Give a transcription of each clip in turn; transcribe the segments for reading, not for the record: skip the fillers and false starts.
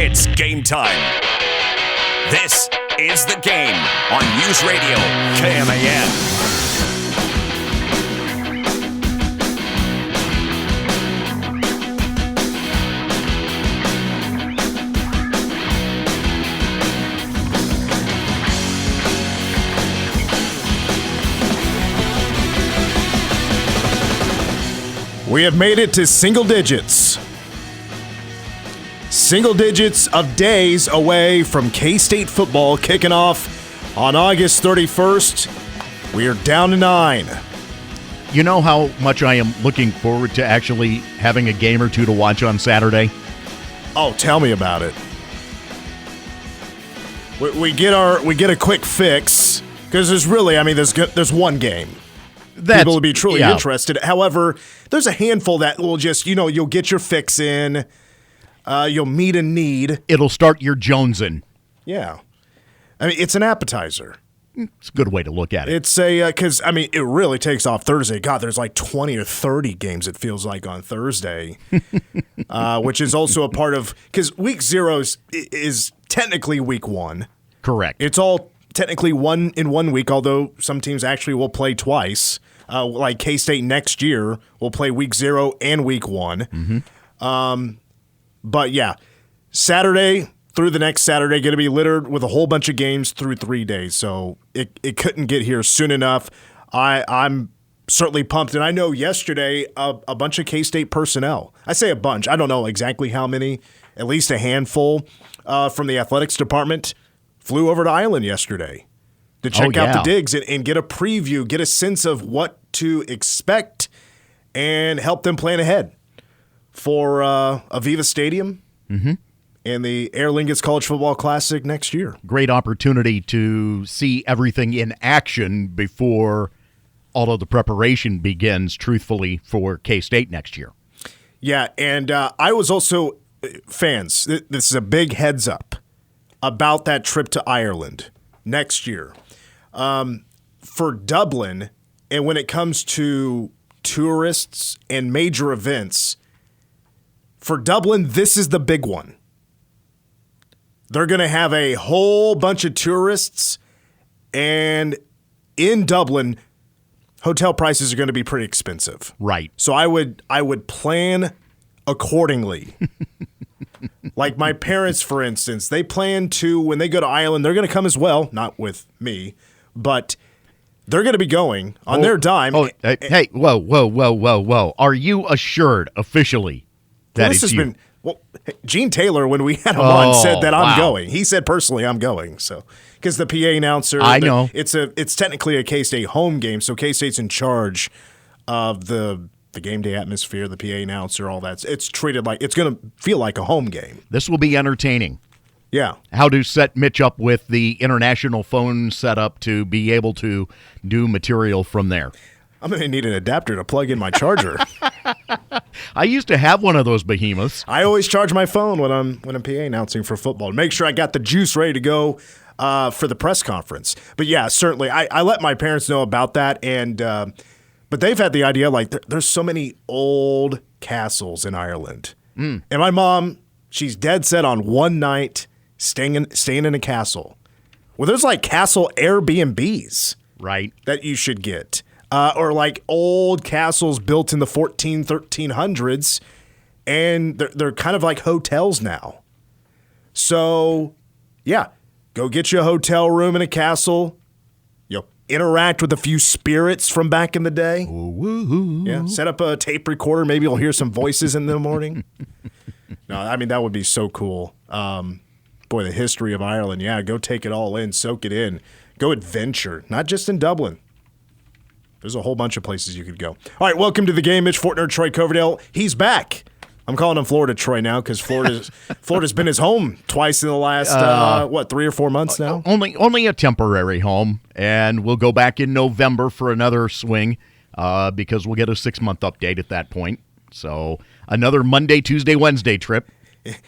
It's game time. This is The Game on News Radio KMAN. We have made it to single digits. Single digits of days away from K-State football kicking off on August 31st. We are down to 9. You know how much I am looking forward to actually having a game or two to watch on Saturday? Oh, tell me about it. We get a quick fix because there's really, there's one game. People will be truly interested. However, there's a handful that will just, you'll get your fix in. You'll meet a need. It'll start your jonesing. Yeah. It's an appetizer. It's a good way to look at it. It's because, it really takes off Thursday. God, there's like 20 or 30 games, it feels like, on Thursday, which is also a part of, because week 0 is technically week 1. Correct. It's all technically one in 1 week, although some teams actually will play twice. Like K-State next year will play week 0 and week 1. Mm-hmm. But yeah, Saturday through the next Saturday going to be littered with a whole bunch of games through 3 days. So it couldn't get here soon enough. I'm certainly pumped. And I know yesterday a bunch of K-State personnel, I say a bunch, I don't know exactly how many, at least a handful from the athletics department flew over to Island yesterday to check out the digs and get a preview, get a sense of what to expect, and help them plan ahead for Aviva Stadium and the Air Lingus College Football Classic next year. Great opportunity to see everything in action before all of the preparation begins, truthfully, for K-State next year. Yeah, and I was also, fans, this is a big heads up about that trip to Ireland next year. For Dublin, and when it comes to tourists and major events, for Dublin, this is the big one. They're going to have a whole bunch of tourists, and in Dublin, hotel prices are going to be pretty expensive. Right. So I would plan accordingly. Like my parents, for instance, they plan to, when they go to Ireland, they're going to come as well, not with me, but they're going to be going on their dime. Hey, whoa. Are you assured officially that it's you? Gene Taylor, when we had him on, said that I'm going. He said personally I'm going. So because the PA announcer, I know it's technically a K-State home game, so K-State's in charge of the game day atmosphere, the PA announcer, all that. It's treated like it's going to feel like a home game. This will be entertaining. Yeah. How to set Mitch up with the international phone setup to be able to do material from there. I'm going to need an adapter to plug in my charger. I used to have one of those behemoths. I always charge my phone when I'm PA announcing for football. Make sure I got the juice ready to go for the press conference. But yeah, certainly. I let my parents know about that, and but they've had the idea, like, there's so many old castles in Ireland. And my mom, she's dead set on one night staying in a castle. Well, there's like castle Airbnbs. Right. That you should get. Or like old castles built in the 1300s, and they're kind of like hotels now. So, yeah, go get you a hotel room in a castle. You'll interact with a few spirits from back in the day. Ooh. Yeah, set up a tape recorder. Maybe you'll hear some voices in the morning. No, that would be so cool. Boy, the history of Ireland. Yeah, go take it all in, soak it in. Go adventure, not just in Dublin. There's a whole bunch of places you could go. All right, welcome to the game. Mitch Fortner, Troy Coverdale. He's back. I'm calling him Florida Troy now because Florida's been his home twice in the last, 3 or 4 months now? Only a temporary home, and we'll go back in November for another swing because we'll get a 6-month update at that point. So another Monday, Tuesday, Wednesday trip.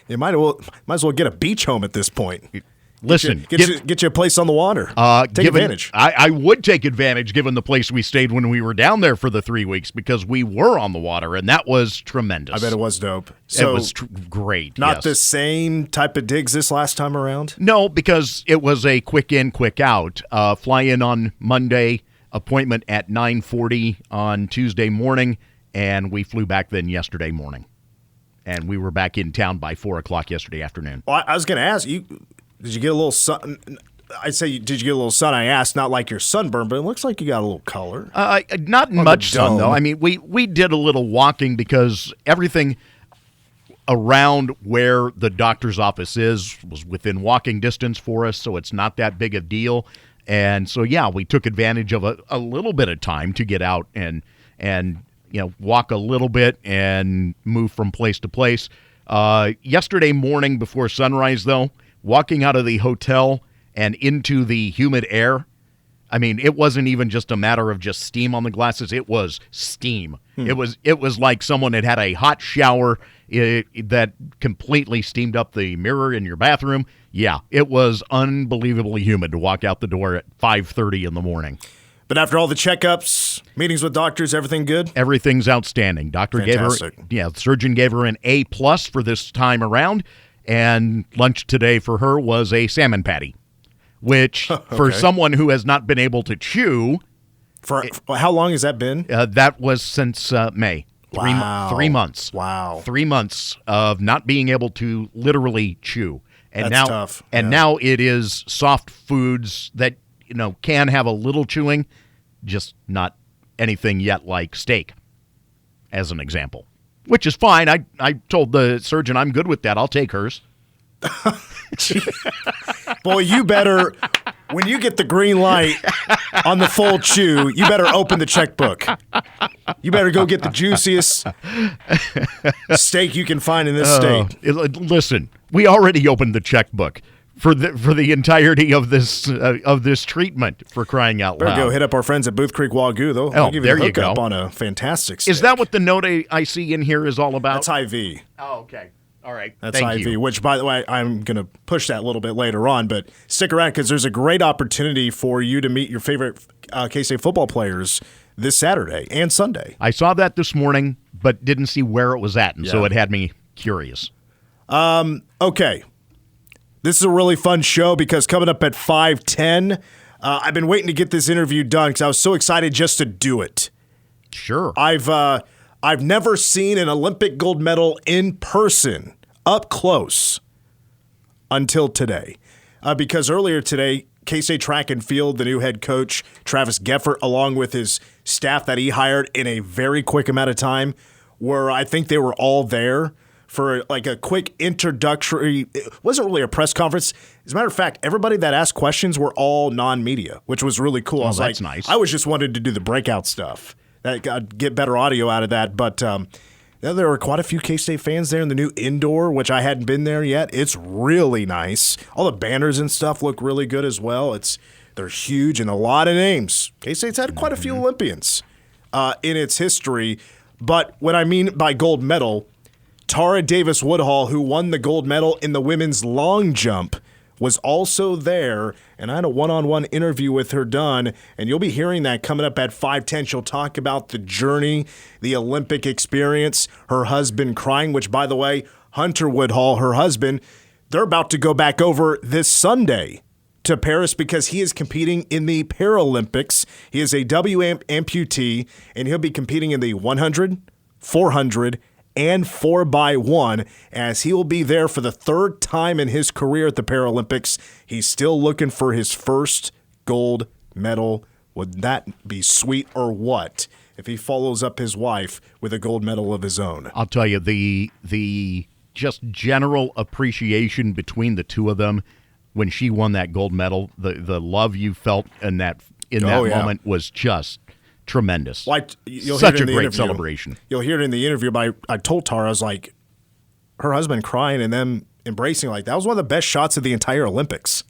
You might as well get a beach home at this point. Listen, get you a place on the water. Take advantage. I would take advantage given the place we stayed when we were down there for the 3 weeks because we were on the water, and that was tremendous. I bet it was dope. So it was great. Not yes. the same type of digs this last time around? No, because it was a quick in, quick out. Fly in on Monday, appointment at 9:40 on Tuesday morning, and we flew back then yesterday morning. And we were back in town by 4 o'clock yesterday afternoon. Well, I was going to ask you, did you get a little sun? I'd say, did you get a little sun? I asked, not like your sunburn, but it looks like you got a little color. Not much sun, though. I mean, we did a little walking because everything around where the doctor's office was within walking distance for us, so it's not that big a deal. And so, yeah, we took advantage of a little bit of time to get out and walk a little bit and move from place to place. Yesterday morning before sunrise, though, walking out of the hotel and into the humid air, I mean, it wasn't even just a matter of just steam on the glasses. It was steam. It was like someone had a hot shower that completely steamed up the mirror in your bathroom. Yeah, it was unbelievably humid to walk out the door at 5:30 in the morning. But after all the checkups, meetings with doctors, everything good? Everything's outstanding. The surgeon gave her an A+ for this time around, and lunch today for her was a salmon patty, which for someone who has not been able to chew. For how long has that been? That was since May. Wow. 3 months. Wow. 3 months of not being able to literally chew. And That's tough. And now it is soft foods that can have a little chewing, just not anything yet like steak, as an example, which is fine. I told the surgeon I'm good with that. I'll take hers. Boy, you better, when you get the green light on the full chew, you better open the checkbook. You better go get the juiciest steak you can find in this state. Listen, we already opened the checkbook for the entirety of this treatment, for crying out loud. Better go hit up our friends at Booth Creek Wagyu, though. They'll give you the hookup on a fantastic steak. Is that what the note I see in here is all about? That's IV. Oh, okay. All right. That's Thank IV, you. which, by the way, I'm going to push that a little bit later on, but stick around because there's a great opportunity for you to meet your favorite K-State football players this Saturday and Sunday. I saw that this morning, but didn't see where it was at, and so it had me curious. Okay. This is a really fun show because coming up at 5:10, I've been waiting to get this interview done because I was so excited just to do it. Sure. I've never seen an Olympic gold medal in person, up close, until today. Because earlier today, K-State Track and Field, the new head coach, Travis Geffert, along with his staff that he hired in a very quick amount of time, I think they were all there for like a quick introductory. It wasn't really a press conference. As a matter of fact, everybody that asked questions were all non-media, which was really cool. I was that's nice. I was just wanted to do the breakout stuff. That get better audio out of that. But there were quite a few K-State fans there in the new indoor, which I hadn't been there yet. It's really nice. All the banners and stuff look really good as well. They're huge and a lot of names. K-State's had quite a few Olympians in its history. But what I mean by gold medal, Tara Davis Woodhall, who won the gold medal in the women's long jump, was also there, and I had a one-on-one interview with her done, and you'll be hearing that coming up at 5:10. She'll talk about the journey, the Olympic experience, her husband crying, which, by the way, Hunter Woodhall, her husband, they're about to go back over this Sunday to Paris because he is competing in the Paralympics. He is a amputee, and he'll be competing in the 100, 400, and 4x1 as he will be there for the third time in his career at the Paralympics. He's still looking for his first gold medal. Would that be sweet or what if he follows up his wife with a gold medal of his own? I'll tell you, the just general appreciation between the two of them when she won that gold medal, the love you felt in that moment was just tremendous. Such a great celebration. You'll hear it in the interview. But I told Tara, I was like, her husband crying and them embracing like that was one of the best shots of the entire Olympics.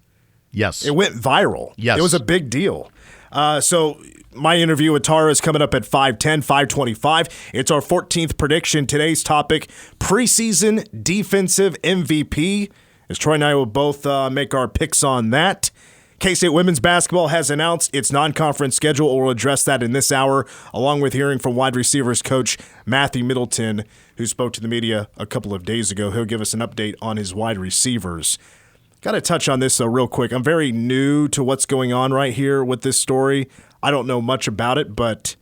Yes. It went viral. Yes. It was a big deal. So my interview with Tara is coming up at 5:10, 5:25. It's our 14th prediction. Today's topic, preseason defensive MVP. as Troy and I will both make our picks on that. K-State women's basketball has announced its non-conference schedule. We'll address that in this hour, along with hearing from wide receivers coach Matthew Middleton, who spoke to the media a couple of days ago. He'll give us an update on his wide receivers. Got to touch on this real quick. I'm very new to what's going on right here with this story. I don't know much about it, but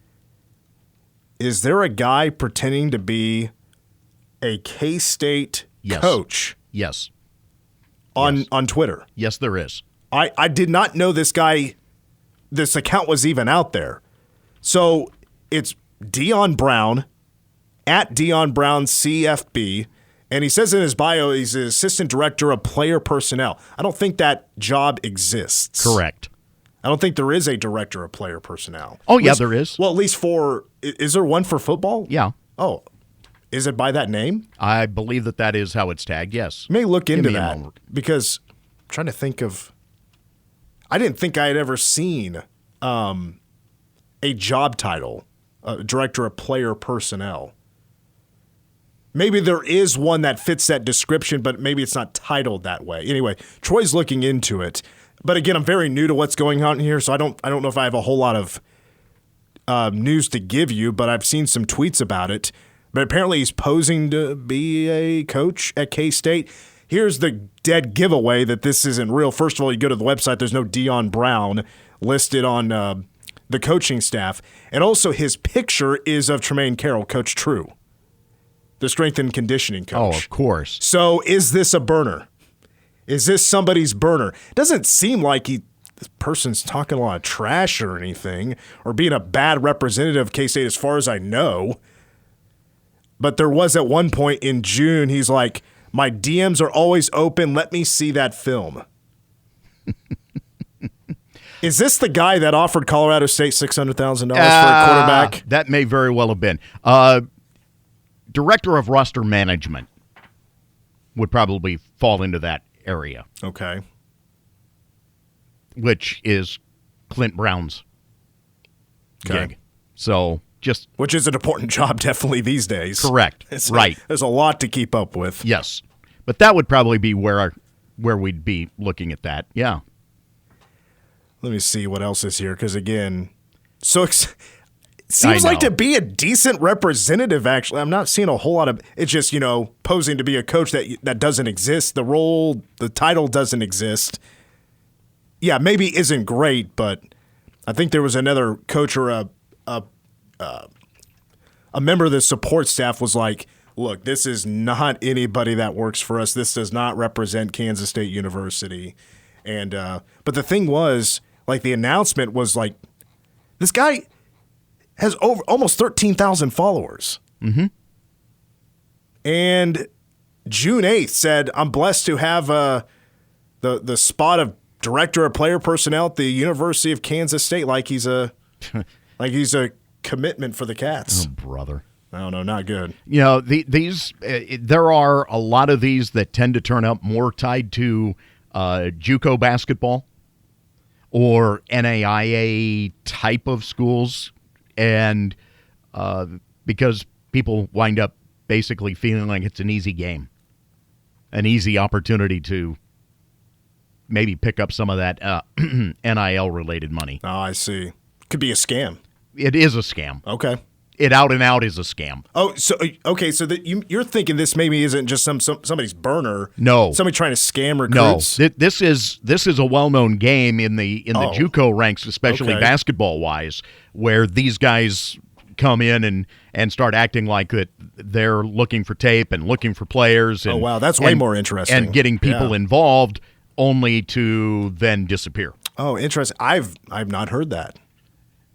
is there a guy pretending to be a K-State coach? Yes. On Twitter? Yes, there is. I did not know this account was even out there. So it's Deon Brown, at Deon Brown CFB, and he says in his bio he's an assistant director of player personnel. I don't think that job exists. Correct. I don't think there is a director of player personnel. Oh, yeah, there is. Well, at least is there one for football? Yeah. Oh, is it by that name? I believe that is how it's tagged, yes. May look into that because I'm trying to think of. I didn't think I had ever seen a job title, director of player personnel. Maybe there is one that fits that description, but maybe it's not titled that way. Anyway, Troy's looking into it. But again, I'm very new to what's going on here, so I don't know if I have a whole lot of news to give you, but I've seen some tweets about it. But apparently he's posing to be a coach at K-State. Here's the dead giveaway that this isn't real. First of all, you go to the website, there's no Deon Brown listed on the coaching staff. And also his picture is of Tremaine Carroll, Coach True, the strength and conditioning coach. Oh, of course. So is this a burner? Is this somebody's burner? It doesn't seem like this person's talking a lot of trash or anything or being a bad representative of K-State as far as I know. But there was at one point in June, he's like, my DMs are always open. Let me see that film. Is this the guy that offered Colorado State $600,000 for a quarterback? That may very well have been. Director of roster management would probably fall into that area. Okay. Which is Clint Brown's gig. So which is an important job definitely these days. Correct. Right. There's a lot to keep up with. Yes. But that would probably be where we'd be looking at that. Yeah. Let me see what else is here because again, it seems like to be a decent representative actually. I'm not seeing a whole lot of it's just, posing to be a coach that doesn't exist. The role, the title doesn't exist. Yeah, maybe isn't great, but I think there was another coach or a member of the support staff was like, look, this is not anybody that works for us. This does not represent Kansas State University. And but the thing was, like the announcement was like, this guy has almost 13,000 followers. Mm-hmm. And June 8th said, I'm blessed to have the spot of director of player personnel at the University of Kansas State like he's a commitment for the Cats. Oh, brother. I don't know, not good. These there are a lot of these that tend to turn up more tied to JUCO basketball or NAIA type of schools, and because people wind up basically feeling like it's an easy game, an easy opportunity to maybe pick up some of that NIL-related money. Oh, I see. Could be a scam. It is a scam. Okay. It out and out is a scam. Oh, so okay, so that you're thinking this maybe isn't just somebody's burner. No, somebody trying to scam recruits. No, this is a well-known game in the JUCO ranks, especially basketball wise, where these guys come in and start acting like that they're looking for tape and looking for players. And, oh wow, that's way more interesting. And getting people involved only to then disappear. Oh, interesting. I've not heard that.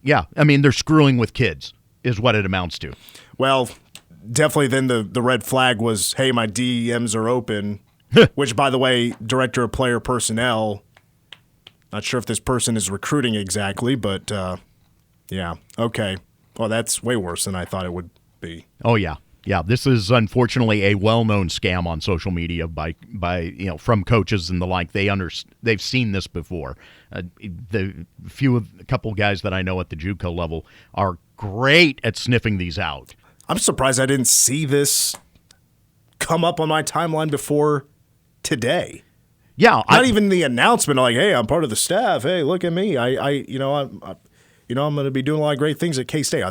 Yeah, I mean they're screwing with kids. Is what it amounts to. Well, definitely then the red flag was, hey, my DMs are open, which, by the way, director of player personnel, not sure if this person is recruiting exactly, but yeah, okay. Well, that's way worse than I thought it would be. Oh, yeah. Yeah, this is unfortunately a well-known scam on social media by from coaches and the like. They've seen this before. A couple guys that I know at the JUCO level are great at sniffing these out. I'm surprised I didn't see this come up on my timeline before today. Yeah, Not even the announcement like, "Hey, I'm part of the staff. Hey, look at me. I'm going to be doing a lot of great things at K-State."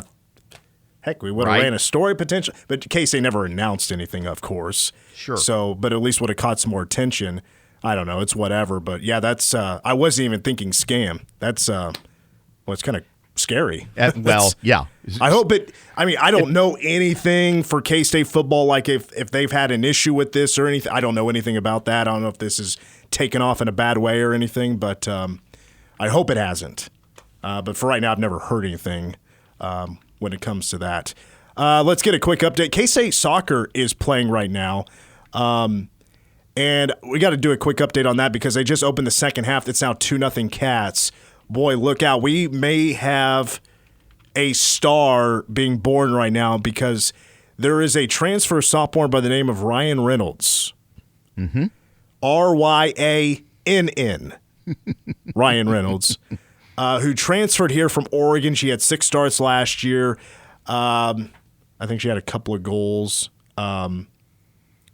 Heck, we would have ran a story potential, but K-State never announced anything, of course. Sure. So, but at least would have caught some more attention. I don't know. It's whatever. But yeah, that's. I wasn't even thinking scam. That's. It's kind of scary. Well, yeah. I hope it. I mean, I don't know anything for K-State football. Like if they've had an issue with this or anything. I don't know anything about that. I don't know if this is taken off in a bad way or anything. But I hope it hasn't. But for right now, I've never heard anything when it comes to that. Let's get a quick update. K-State soccer is playing right now. And we got to do a quick update on that because they just opened the second half. It's now 2-0 Cats. Boy, look out. We may have a star being born right now because there is a transfer sophomore by the name of Ryan Reynolds. Mm-hmm. R-Y-A-N-N. Ryan Reynolds, who transferred here from Oregon. She had 6 starts last year. I think she had a couple of goals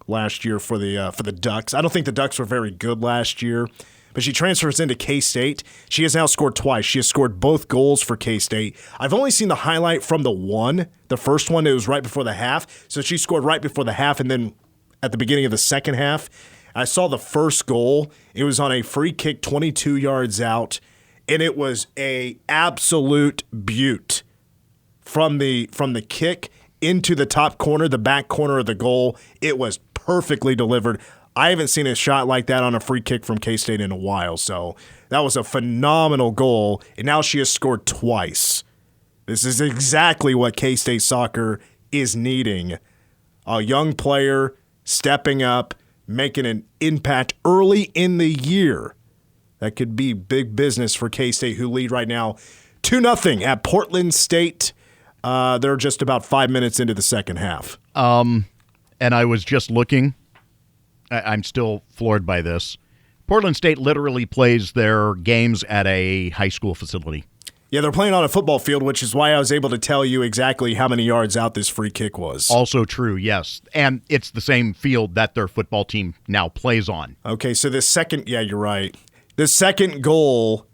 last year for the Ducks. I don't think the Ducks were very good last year. But she transfers into K-State. She has now scored twice. She has scored both goals for K-State. I've only seen the highlight from the first one. It was right before the half. So she scored right before the half and then at the beginning of the second half. I saw the first goal. It was on a free kick 22 yards out, and it was a absolute beaut from the kick into the top corner, the back corner of the goal. It was perfectly delivered. I haven't seen a shot like that on a free kick from K-State in a while, so that was a phenomenal goal, and now she has scored twice. This is exactly what K-State soccer is needing. A young player stepping up, making an impact early in the year. That could be big business for K-State, who lead right now 2-0 at Portland State. They're just about 5 minutes into the second half. And I was just looking. I'm still floored by this. Portland State literally plays their games at a high school facility. Yeah, they're playing on a football field, which is why I was able to tell you exactly how many yards out this free kick was. Also true, yes. And it's the same field that their football team now plays on. Okay, so you're right. The second goal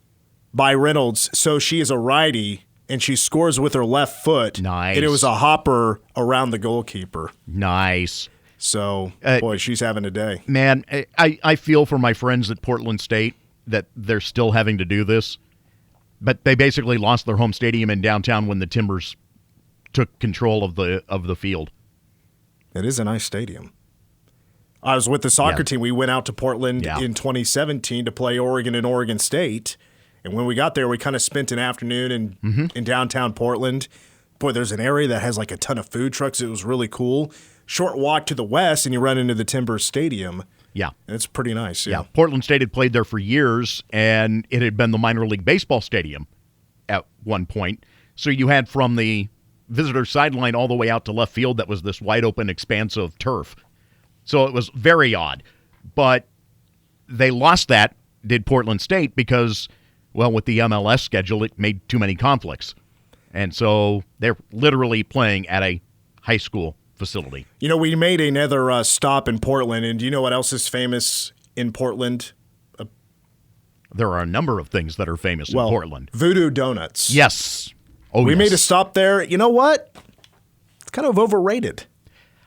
by Reynolds, so she is a righty, and she scores with her left foot. Nice. And it was a hopper around the goalkeeper. Nice. So, boy, she's having a day. Man, I feel for my friends at Portland State that they're still having to do this. But they basically lost their home stadium in downtown when the Timbers took control of the field. It is a nice stadium. I was with the soccer team. We went out to Portland in 2017 to play Oregon and Oregon State. And when we got there, we kind of spent an afternoon in downtown Portland. Boy, there's an area that has like a ton of food trucks. It was really cool. Short walk to the west, and you run into the Timbers Stadium. Yeah. And it's pretty nice. Yeah. Portland State had played there for years, and it had been the minor league baseball stadium at one point. So you had from the visitor sideline all the way out to left field that was this wide open expanse of turf. So it was very odd. But they lost that, did Portland State, because, well, with the MLS schedule, it made too many conflicts. And so they're literally playing at a high school facility. You know, we made another stop in Portland, and do you know what else is famous in Portland? There are a number of things that are famous in Portland. Voodoo Donuts. Yes. We made a stop there. You know what? It's kind of overrated.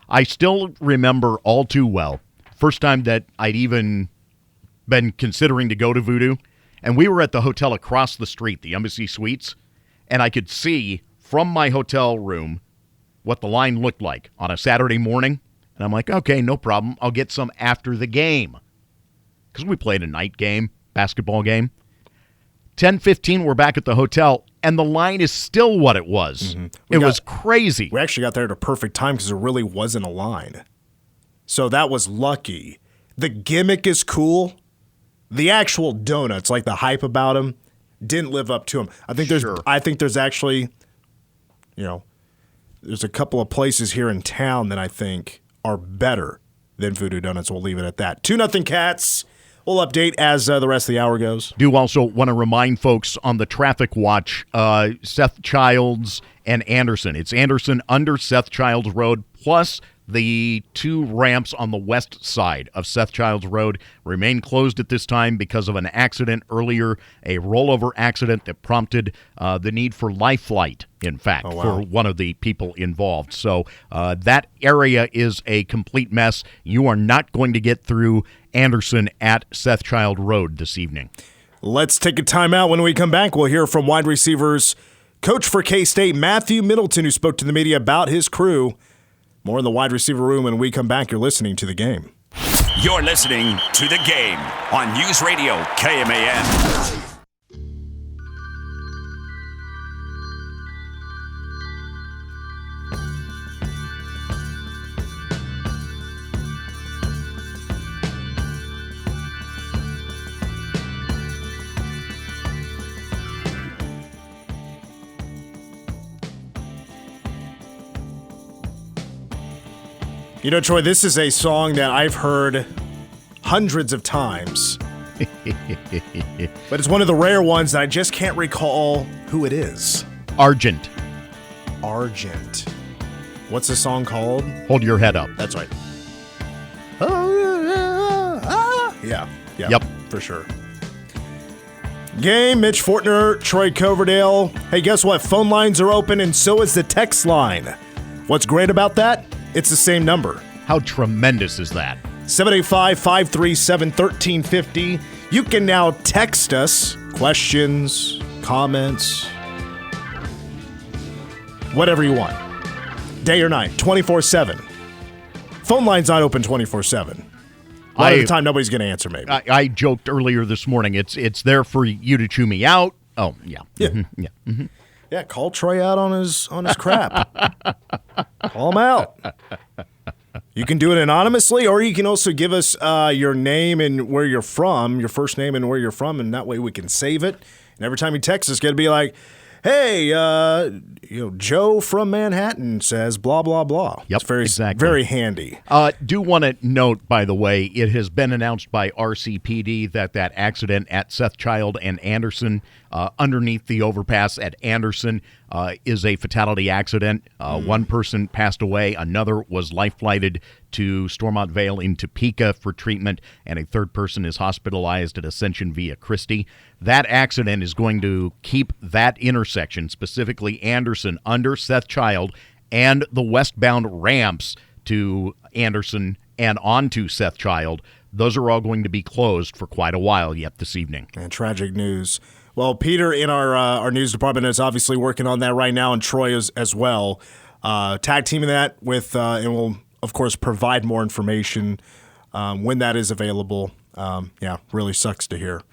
I still remember all too well, first time that I'd even been considering to go to Voodoo, and we were at the hotel across the street, the Embassy Suites, and I could see from my hotel room what the line looked like on a Saturday morning. And I'm like, okay, no problem. I'll get some after the game. Because we played a night game, basketball game. 10:15, we're back at the hotel, and the line is still what it was. Mm-hmm. It was crazy. We actually got there at a perfect time because there really wasn't a line. So that was lucky. The gimmick is cool. The actual donuts, like the hype about them, didn't live up to them. I think there's actually, there's a couple of places here in town that I think are better than Voodoo Donuts. We'll leave it at that. 2-0 Cats. We'll update as the rest of the hour goes. Do also want to remind folks on the traffic watch, Seth Childs and Anderson. It's Anderson under Seth Childs Road, plus The two ramps on the west side of Seth Childs Road remain closed at this time because of an accident earlier, a rollover accident that prompted the need for life flight, in fact, for one of the people involved. So that area is a complete mess. You are not going to get through Anderson at Seth Child Road this evening. Let's take a timeout. When we come back, we'll hear from wide receivers coach for K-State, Matthew Middleton, who spoke to the media about his crew. More in the wide receiver room when we come back. You're listening to The Game. You're listening to The Game on News Radio KMAN. You know, Troy, this is a song that I've heard hundreds of times. But it's one of the rare ones that I just can't recall who it is. Argent. What's the song called? Hold Your Head Up. That's right. Yeah. Yep. For sure. Game, Mitch Fortner, Troy Coverdale. Hey, guess what? Phone lines are open, and so is the text line. What's great about that? It's the same number. How tremendous is that? 785-537-1350. You can now text us questions, comments, whatever you want. Day or night, 24/7. Phone line's not open 24/7. A lot of the time, nobody's going to answer, maybe. I joked earlier this morning. It's there for you to chew me out. Oh, yeah. Yeah. Mm-hmm. Yeah. Mm-hmm. Yeah, call Troy out on his crap. Call him out. You can do it anonymously, or you can also give us your name and where you're from, your first name and where you're from, and that way we can save it. And every time you text us, it's going to be like, hey, Joe from Manhattan says blah, blah, blah. Yep, it's very handy. Do want to note, by the way, it has been announced by RCPD that accident at Seth Child and Anderson underneath the overpass at Anderson is a fatality accident. One person passed away. Another was life-flighted to Stormont Vale in Topeka for treatment, and a third person is hospitalized at Ascension Via Christi. That accident is going to keep that intersection, specifically Anderson, under Seth Child, and the westbound ramps to Anderson and onto Seth Child. Those are all going to be closed for quite a while yet this evening. And tragic news. Well, Peter in our news department is obviously working on that right now, and Troy is as well. Tag teaming that with, and we'll, of course, provide more information when that is available. Really sucks to hear.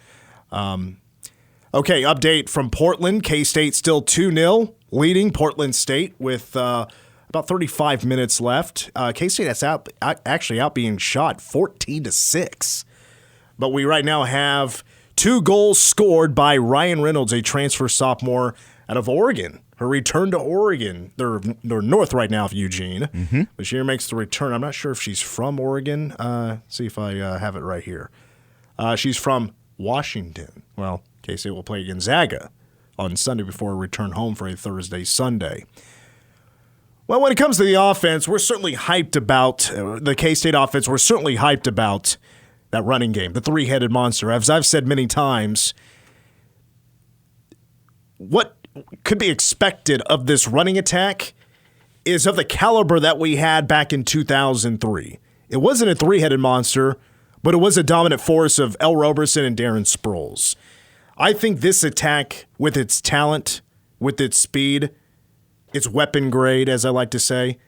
Okay, update from Portland. K-State still 2-0, leading Portland State with about 35 minutes left. K-State that's actually out being shot 14-6. But we right now have 2 goals scored by Ryan Reynolds, a transfer sophomore out of Oregon. Her return to Oregon. They're north right now of Eugene, but she makes the return. I'm not sure if she's from Oregon. See if I have it right here. She's from Washington. Well, K-State will play Gonzaga on Sunday before a return home for a Thursday-Sunday. Well, when it comes to the offense, we're certainly hyped about the K-State offense. We're certainly hyped about that running game, the three-headed monster. As I've said many times, what could be expected of this running attack is of the caliber that we had back in 2003. It wasn't a three-headed monster, but it was a dominant force of L. Roberson and Darren Sproles. I think this attack, with its talent, with its speed, its weapon grade, as I like to say,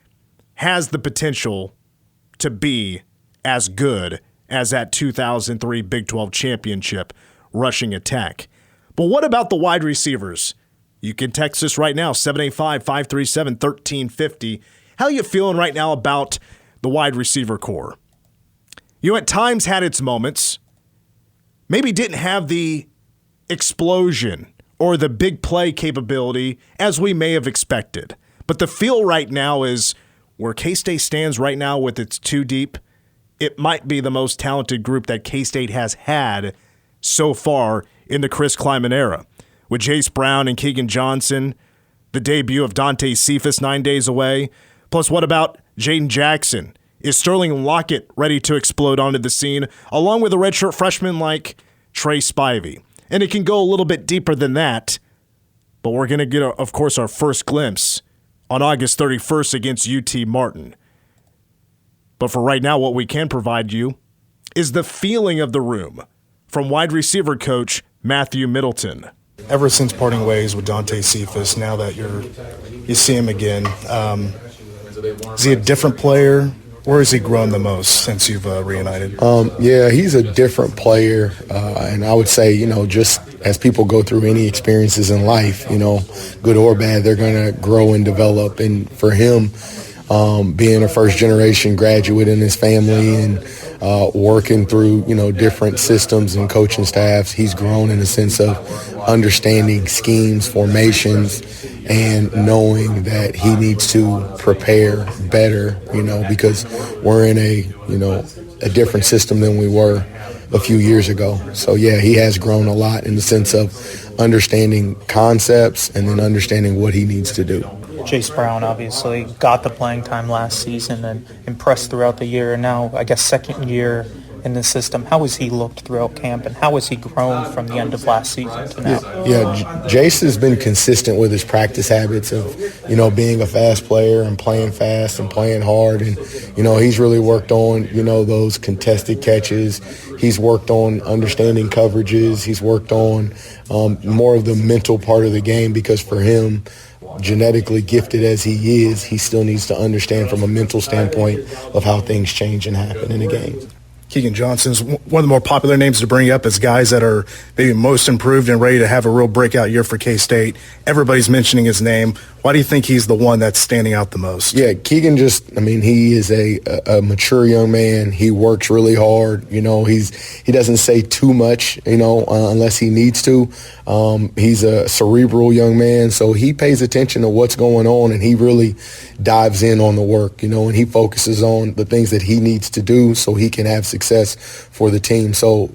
has the potential to be as good as that 2003 Big 12 championship rushing attack. But what about the wide receivers? You can text us right now, 785-537-1350. How are you feeling right now about the wide receiver core? You at times had its moments. Maybe didn't have the explosion or the big play capability as we may have expected. But the feel right now is where K-State stands right now with its 2 deep. It might be the most talented group that K-State has had so far in the Chris Kleiman era. With Jace Brown and Keegan Johnson, the debut of Dante Cephas 9 days away. Plus, what about Jaden Jackson? Is Sterling Lockett ready to explode onto the scene, along with a redshirt freshman like Trey Spivey? And it can go a little bit deeper than that, but we're going to get, of course, our first glimpse on August 31st against UT Martin. But for right now, what we can provide you is the feeling of the room from wide receiver coach Matthew Middleton. Ever since parting ways with Dante Cephas, now that you see him again, is he a different player? Where has he grown the most since you've reunited? Yeah, he's a different player, and I would say, just as people go through any experiences in life, good or bad, they're going to grow and develop. And for him, being a first-generation graduate in his family and working through, different systems and coaching staffs, he's grown in a sense of understanding schemes, formations, and knowing that he needs to prepare better, because we're in a different system than we were a few years ago. So, yeah, he has grown a lot in the sense of understanding concepts and then understanding what he needs to do. Jace Brown obviously got the playing time last season and impressed throughout the year, and now, I guess, second year in the system. How has he looked throughout camp, and how has he grown from the end of last season to now? Yeah, Jace has been consistent with his practice habits of, being a fast player and playing fast and playing hard. And, he's really worked on, those contested catches. He's worked on understanding coverages. He's worked on more of the mental part of the game, because for him, genetically gifted as he is, he still needs to understand from a mental standpoint of how things change and happen in a game. Keegan Johnson's one of the more popular names to bring up as guys that are maybe most improved and ready to have a real breakout year for K-State. Everybody's mentioning his name. Why do you think he's the one that's standing out the most? Yeah, Keegan he is a mature young man. He works really hard. He doesn't say too much, unless he needs to. He's a cerebral young man, so he pays attention to what's going on, and he really dives in on the work, and he focuses on the things that he needs to do so he can have success for the team. So,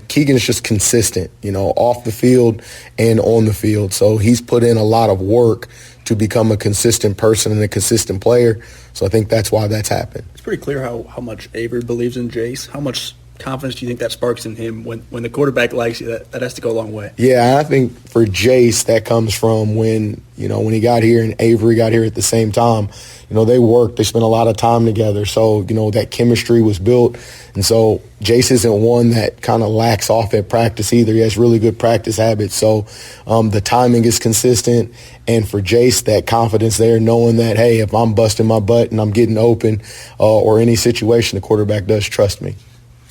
Keegan's just consistent, off the field and on the field. So he's put in a lot of work to become a consistent person and a consistent player. So I think that's why that's happened. It's pretty clear how much Avery believes in Jace. How much confidence do you think that sparks in him when the quarterback likes you? That has to go a long way. Yeah, I think for Jace, that comes from when he got here and Avery got here at the same time. They worked. They spent a lot of time together. So, that chemistry was built. And so Jace isn't one that kind of lacks off at practice either. He has really good practice habits. So the timing is consistent. And for Jace, that confidence there, knowing that, hey, if I'm busting my butt and I'm getting open or any situation, the quarterback does trust me.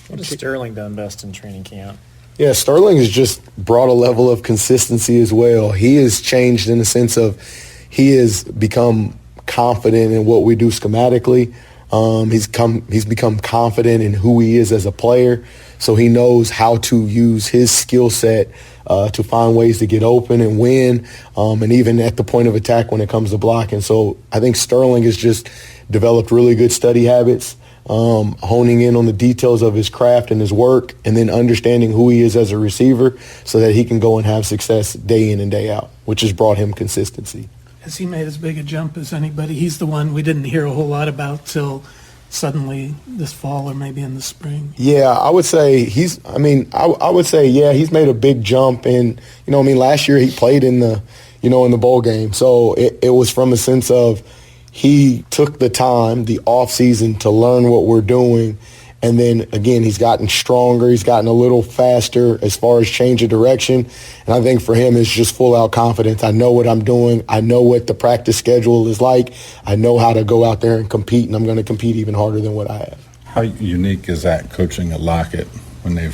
What has Sterling done best in training camp? Yeah, Sterling has just brought a level of consistency as well. He has changed in the sense of he has become confident in what we do schematically. He's become confident in who he is as a player, so he knows how to use his skill set to find ways to get open and win, and even at the point of attack when it comes to blocking. So I think Sterling has just developed really good study habits, honing in on the details of his craft and his work, and then understanding who he is as a receiver so that he can go and have success day in and day out, which has brought him consistency. Has he made as big a jump as anybody? He's the one we didn't hear a whole lot about till suddenly this fall or maybe in the spring. Yeah, I would say he's made a big jump. And, last year he played in the bowl game. So it was from a sense of he took the time, the off season, to learn what we're doing. And then, again, he's gotten stronger. He's gotten a little faster as far as change of direction. And I think for him, it's just full-out confidence. I know what I'm doing. I know what the practice schedule is like. I know how to go out there and compete, and I'm going to compete even harder than what I have. How unique is that, coaching a Lockett, when they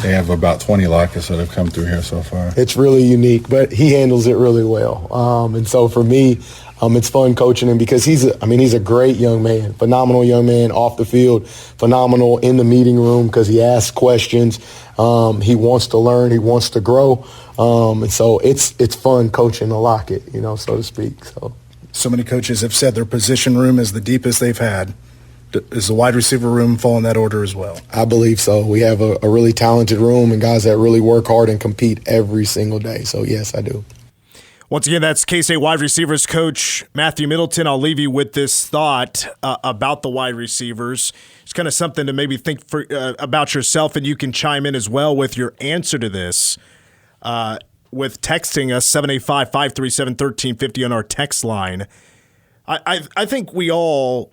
have about 20 Locketts that have come through here so far? It's really unique, but he handles it really well. And so for me, it's fun coaching him because he's a great young man, phenomenal young man off the field, phenomenal in the meeting room because he asks questions. He wants to learn. He wants to grow. And so it's fun coaching a Lockett, so to speak. So many coaches have said their position room is the deepest they've had. Does the wide receiver room fall in that order as well? I believe so. We have a really talented room and guys that really work hard and compete every single day. So, yes, I do. Once again, that's K-State wide receivers coach Matthew Middleton. I'll leave you with this thought about the wide receivers. It's kind of something to maybe think about yourself, and you can chime in as well with your answer to this with texting us 785-537-1350 on our text line. I think we all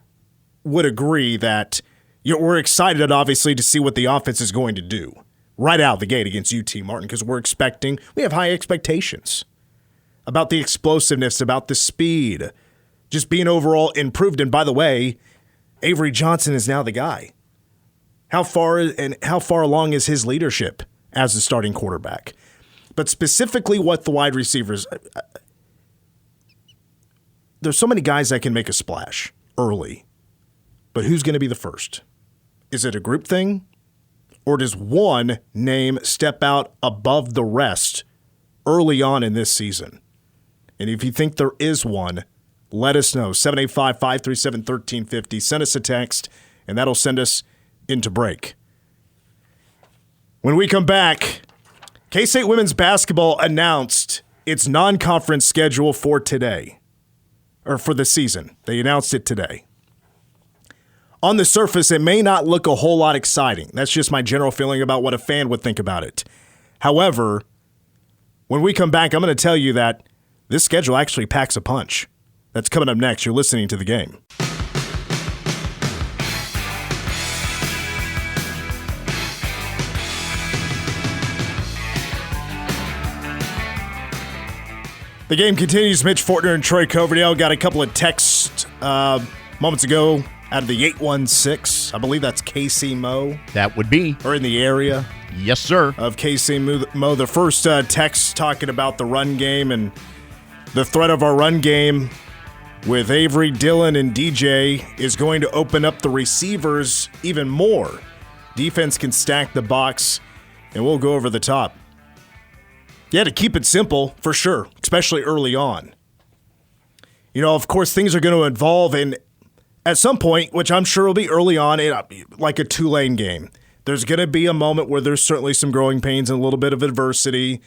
would agree that we're excited, obviously, to see what the offense is going to do right out of the gate against UT Martin because we have high expectations about the explosiveness, about the speed, just being overall improved. And by the way, Avery Johnson is now the guy. How far along is his leadership as the starting quarterback? But specifically what the wide receivers, there's so many guys that can make a splash early, but who's going to be the first? Is it a group thing? Or does one name step out above the rest early on in this season? And if you think there is one, let us know. 785-537-1350. Send us a text, and that'll send us into break. When we come back, K-State women's basketball announced its non-conference schedule for today, or for the season. They announced it today. On the surface, it may not look a whole lot exciting. That's just my general feeling about what a fan would think about it. However, when we come back, I'm going to tell you that this schedule actually packs a punch. That's coming up next. You're listening to The Game. The Game continues. Mitch Fortner and Troy Coverdale got a couple of texts moments ago out of the 816. I believe that's KC Mo. That would be. Or in the area. Yes, sir. Of KC Mo. The first text talking about the run game and the threat of our run game with Avery, Dylan, and DJ is going to open up the receivers even more. Defense can stack the box, and we'll go over the top. Yeah, to keep it simple, for sure, especially early on. You know, of course, things are going to evolve, and at some point, which I'm sure will be early on, like a two-lane game, there's going to be a moment where there's certainly some growing pains and a little bit of adversity.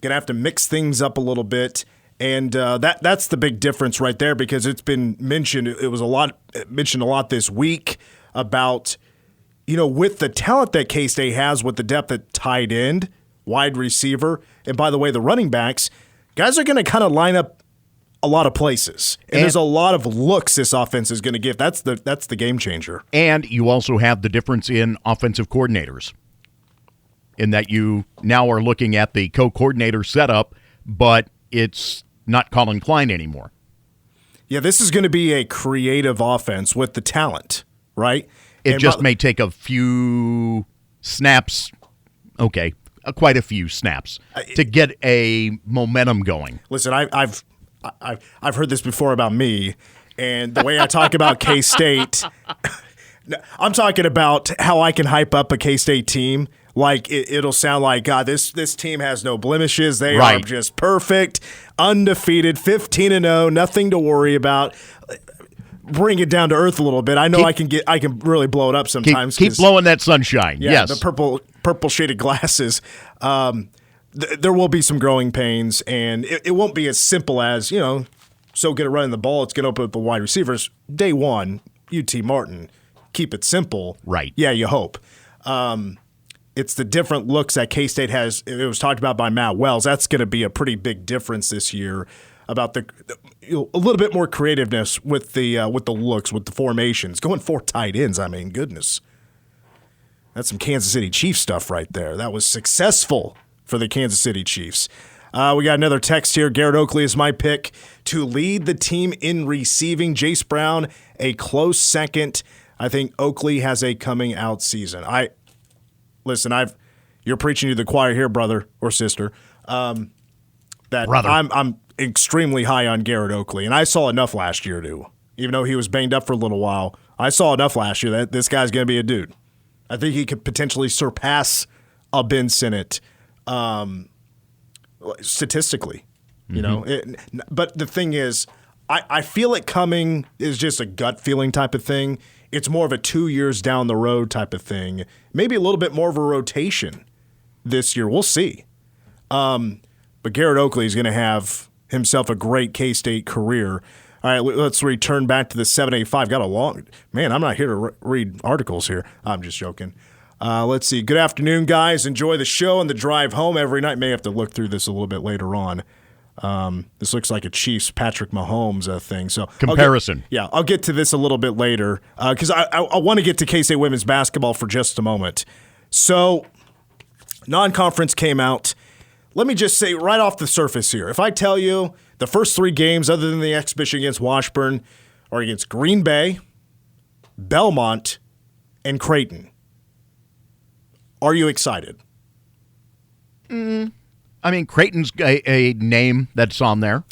Going to have to mix things up a little bit. And that's the big difference right there because it's been mentioned. It was mentioned a lot this week about, with the talent that K-State has with the depth at tight end, wide receiver, and by the way, the running backs, guys are going to kind of line up a lot of places. And there's a lot of looks this offense is going to give. That's the game changer. And you also have the difference in offensive coordinators in that you now are looking at the co-coordinator setup, but it's not Colin Klein anymore. Yeah, this is going to be a creative offense with the talent, right? It may take a few snaps, quite a few snaps, to get a momentum going. Listen, I've heard this before about me, and the way I talk about K-State, I'm talking about how I can hype up a K-State team. Like, it'll sound like, God, this team has no blemishes. They are just perfect, undefeated, 15-0, nothing to worry about. Bring it down to earth a little bit. I know I can really blow it up sometimes. Keep blowing that sunshine. Yeah, yes. The purple shaded glasses. There will be some growing pains, and it won't be as simple as, so good at running the ball, it's going to open up the wide receivers. Day one, UT Martin, keep it simple. Right. Yeah, you hope. It's the different looks that K-State has. It was talked about by Matt Wells. That's going to be a pretty big difference this year about a little bit more creativeness with the looks, with the formations. Going 4 tight ends, I mean, goodness. That's some Kansas City Chiefs stuff right there. That was successful for the Kansas City Chiefs. We got another text here. Garrett Oakley is my pick to lead the team in receiving. Jace Brown, a close second. I think Oakley has a coming out season. Listen, you're preaching to the choir here, brother or sister. I'm extremely high on Garrett Oakley, and I saw enough last year too. Even though he was banged up for a little while, I saw enough last year that this guy's going to be a dude. I think he could potentially surpass a Ben Sinnott statistically. But the thing is, I feel it coming is just a gut feeling type of thing. It's more of a 2 years down the road type of thing. Maybe a little bit more of a rotation this year. We'll see. But Garrett Oakley is going to have himself a great K-State career. All right, let's return back to the 785. Got a long man. I'm not here to read articles here. I'm just joking. Let's see. Good afternoon, guys. Enjoy the show and the drive home every night. May have to look through this a little bit later on. This looks like a Chiefs Patrick Mahomes thing. So comparison. I'll get to this a little bit later because I want to get to K-State women's basketball for just a moment. So non-conference came out. Let me just say right off the surface here, if I tell you the first 3 games other than the exhibition against Washburn are against Green Bay, Belmont, and Creighton, are you excited? I mean, Creighton's a name that's on there.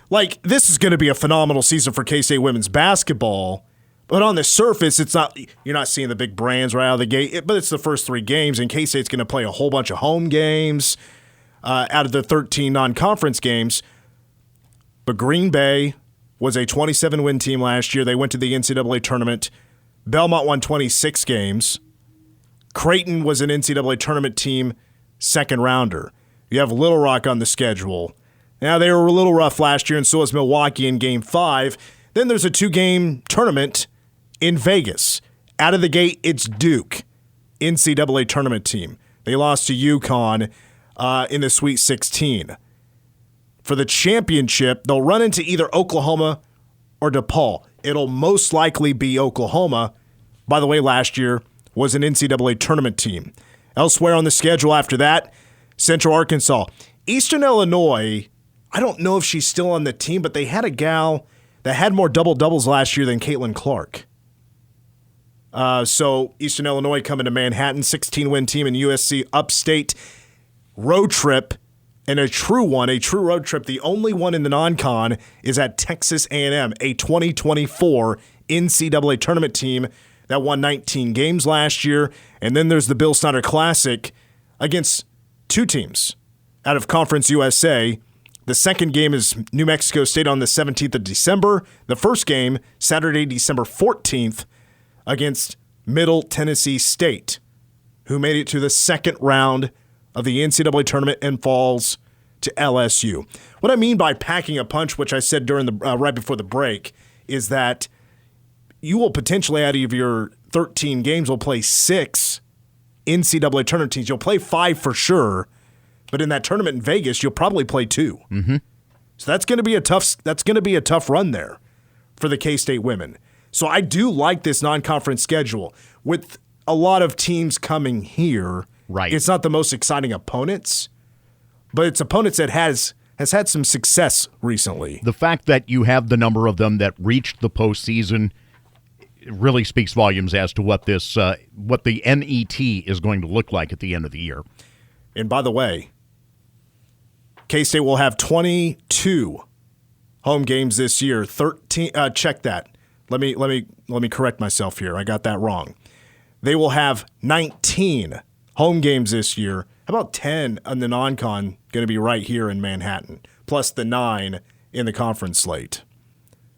Like, this is going to be a phenomenal season for K-State women's basketball, but on the surface, you're not seeing the big brands right out of the gate, but it's the first 3 games, and K-State's going to play a whole bunch of home games out of the 13 non-conference games. But Green Bay was a 27-win team last year. They went to the NCAA tournament. Belmont won 26 games. Creighton was an NCAA tournament team, second rounder. You have Little Rock on the schedule. Now, they were a little rough last year, and so was Milwaukee in Game 5. Then there's a 2-game tournament in Vegas. Out of the gate, it's Duke, NCAA tournament team. They lost to UConn in the Sweet 16. For the championship, they'll run into either Oklahoma or DePaul. It'll most likely be Oklahoma. By the way, last year was an NCAA tournament team. Elsewhere on the schedule after that, Central Arkansas. Eastern Illinois, I don't know if she's still on the team, but they had a gal that had more double-doubles last year than Caitlin Clark. So Eastern Illinois coming to Manhattan, 16-win team in USC upstate. Road trip, and a true road trip. The only one in the non-con is at Texas A&M, a 2024 NCAA tournament team that won 19 games last year. And then there's the Bill Snyder Classic against 2 teams out of Conference USA. The second game is New Mexico State on the 17th of December. The first game, Saturday, December 14th, against Middle Tennessee State, who made it to the second round of the NCAA tournament and falls to LSU. What I mean by packing a punch, which I said during the right before the break, is that you will potentially, out of your 13 games, will play 6 NCAA tournament teams. You'll play 5 for sure, but in that tournament in Vegas, you'll probably play 2. Mm-hmm. So that's going to be a tough run there for the K-State women. So I do like this non-conference schedule with a lot of teams coming here. Right. It's not the most exciting opponents, but it's opponents that has had some success recently. The fact that you have the number of them that reached the postseason really speaks volumes as to what the NET is going to look like at the end of the year. And by the way, K-State will have 22 home games this year. 13. Check that. Let me correct myself here. I got that wrong. They will have 19 home games this year. How about 10 on the non-con going to be right here in Manhattan, plus the 9 in the conference slate,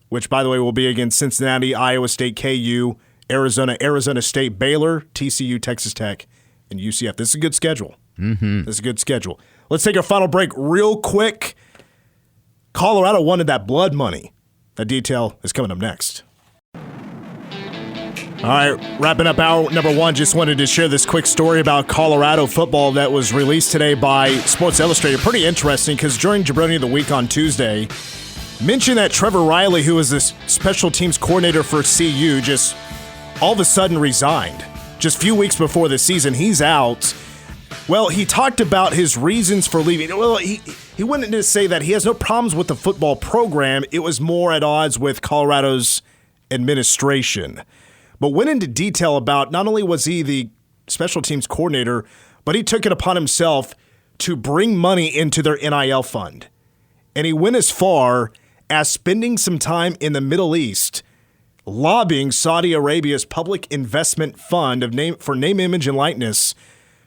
which, by the way, will be against Cincinnati, Iowa State, KU, Arizona State, Baylor, TCU, Texas Tech, and UCF. This is a good schedule. Mm-hmm. This is a good schedule. Let's take our final break real quick. Colorado wanted that blood money. That detail is coming up next. All right, wrapping up hour number 1, just wanted to share this quick story about Colorado football that was released today by Sports Illustrated. Pretty interesting because during Jabroni of the Week on Tuesday, mentioned that Trevor Riley, who was the special teams coordinator for CU, just all of a sudden resigned. Just a few weeks before the season, he's out. Well, he talked about his reasons for leaving. Well, he went in to say that he has no problems with the football program. It was more at odds with Colorado's administration. But went into detail about not only was he the special teams coordinator, but he took it upon himself to bring money into their NIL fund. And he went as far as spending some time in the Middle East lobbying Saudi Arabia's Public Investment Fund for name, image, and likeness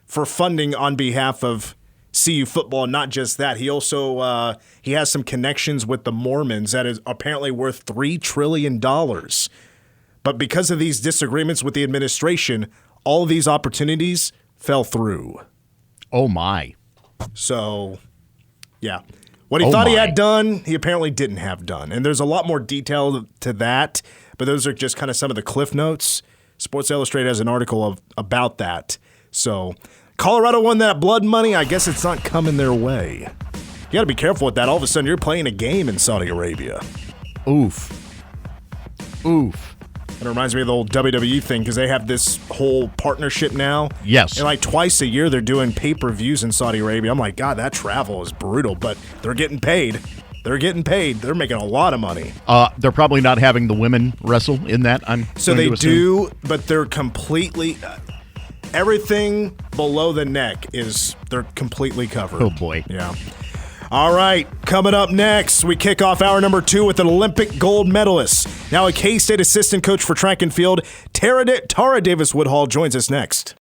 for funding on behalf of CU football. And not just that, he also he has some connections with the Mormons that is apparently worth $3 trillion. But because of these disagreements with the administration, all of these opportunities fell through. Oh, my. So, yeah. What he thought he had done, he apparently didn't have done. And there's a lot more detail to that, but those are just kind of some of the cliff notes. Sports Illustrated has an article about that. So Colorado won that blood money. I guess it's not coming their way. You got to be careful with that. All of a sudden, you're playing a game in Saudi Arabia. Oof. It reminds me of the old WWE thing because they have this whole partnership now. Yes. And like twice a year, they're doing pay-per-views in Saudi Arabia. I'm like, God, that travel is brutal, but they're getting paid. They're making a lot of money. They're probably not having the women wrestle in that. So they do, but they're completely everything below the neck they're completely covered. Oh boy. Yeah. All right, coming up next, we kick off hour number 2 with an Olympic gold medalist. Now a K-State assistant coach for track and field, Tara Davis Woodhall joins us next.